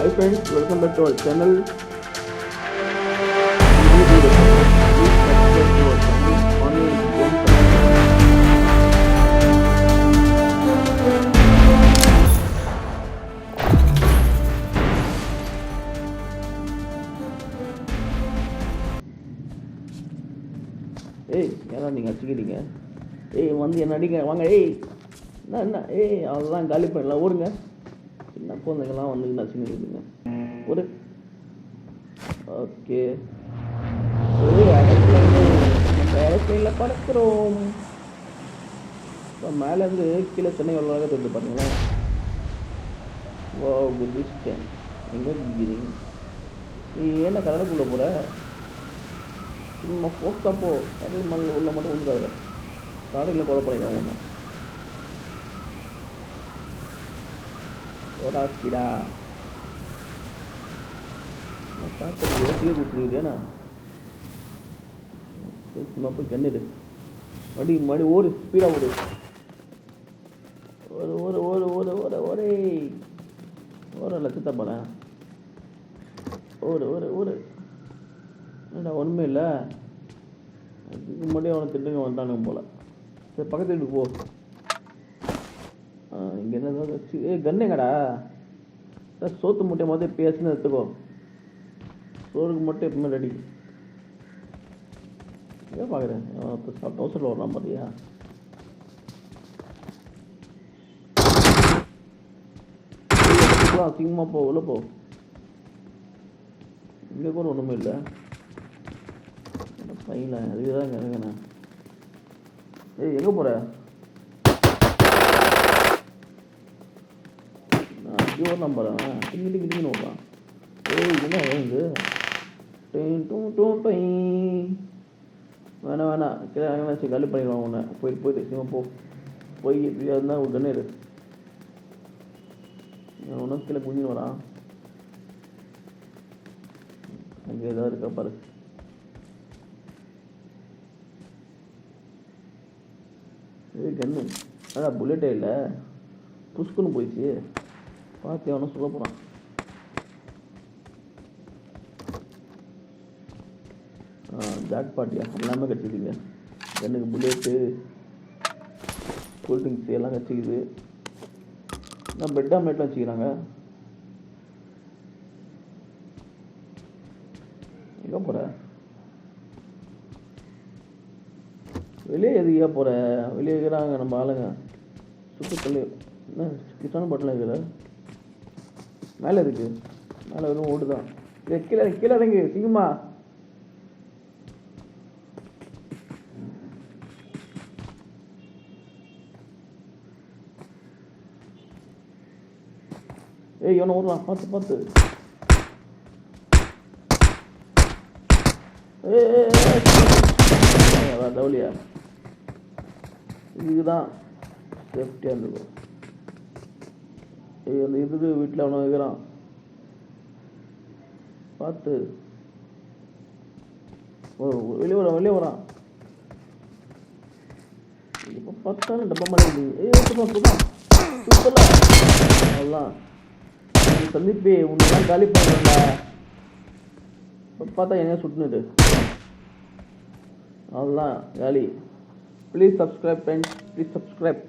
Hi friends, welcome back to our channel. ஏய் ஏன்னா நீங்கள் அடிச்சுக்கிறீங்க? ஏய் வந்து என்ன அடிக்க வாங்க. ஏய் என்ன ஏய் அதெல்லாம் காலி பண்ணலாம், ஓடுங்க. சின்ன குழந்தைங்கள்லாம் வந்து நச்சுங்க ஒரு ஓகே. ஏரோப்ளைனில் பறக்கிறோம். இப்போ மேலேருந்து கீழே சென்னை எவ்வளோ அழகாக தெரிஞ்சு பாருங்களேன். ஓ குதிச்சிட்டேன். எங்கே குதிக்கிறீங்க? நீ என்ன கடலுக்குள்ளே போகிற? சும்மா போஸ்டா போ. கடல் மண் உள்ள மட்டும் உழுதாது. காடையில் கொலை பண்ணிடுவாங்க ஒன்று. ஓடாக்கிடா பார்த்து யோசிக்கவே கொடுத்துருக்கேண்ணா. சும்மா போய் கண்ணிடு. மடி ஓடு, ஸ்பீடாக ஓடு. ஒரே லட்சத்தை போகிறேன். ஓடு என்னடா ஒன்றுமே இல்லை. அதுக்கு முன்னாடி அவனை திட்டுங்க வந்தானுங்க போல. சரி பக்கத்து வீட்டுக்கு போ. இங்கே என்ன வச்சு கண்ணுங்கடா. சோத்து முட்டை மாதிரி பேசுன்னு எடுத்துக்கோ. சோறுக்கு மட்டும் எப்பவுமே ரெடி. ஏன் பார்க்குறேன் டவுசரில் வரலாம் பார்த்தியா? அசிங்கமாக போ, உள்ள போ. இங்கே கூட ஒன்றுமே இல்லை. பையில அதுதான் இறங்கண்ணா. ஏய் எங்கே போகிற? நான் அங்கே ஒரு நம்புறேன். கிட்டின்னு ஓடலாம். ஏய் என்ன இது? வேணாம் கீழே இறங்கினாச்சு. காலி பண்ணிடுவான் உன்னை. போயிட்டு சிவா போ. போய் எப்படியா இருந்தால் ஒரு கண்ணு ஒன்றும் கீழே குஞ்சின்னு வரான். அங்கே ஏதாவது இருக்கா பாரு. கண்ணு அதான் புல்லட்டே இல்லை. புஷ்குன்னு போயிடுச்சு. பார்த்து அவனை சொல்ல போகிறான். ஜாக் பாட்டியா எல்லாமே கட்சிக்குதுங்க. கண்ணுக்கு புல்லெட்டு, கூல்ட்ரிங்க்ஸ் எல்லாம் கட்சிக்குது. நான் பெட் ஆம்லேட்லாம் வச்சுக்கிறாங்க. எங்கே போகிற? வெளியே எதுக்கா போகிற? வெளியே இருக்கிறாங்க நம்ம ஆளுங்க. சுற்றுத்தள்ளி என்ன கிசான பாட்டில் இருக்கிற? மேலே இருக்கு. மேலே வெறும் ஓடுதான். கீழே இறங்கி சீக்கிரமா. ஏய் இவனை ஓடுறான். பார்த்து டவுலியா. இதுதான் சேஃப்டியாக இருந்துக்கும். அந்த இதுக்கு வீட்டில் அவனை வைக்கிறான். பார்த்து வெளியே வரான். இப்போ பார்த்தாலும் டப்பா மாதிரி சூப்பர்லாம். அவ்வளோதான் சந்திப்பி உன்னெல்லாம் காலி பண்ணுறா. இப்போ பார்த்தா என்ன சுட்டுனுது. அவ்வளோதான் காலி. Please subscribe friends, please subscribe.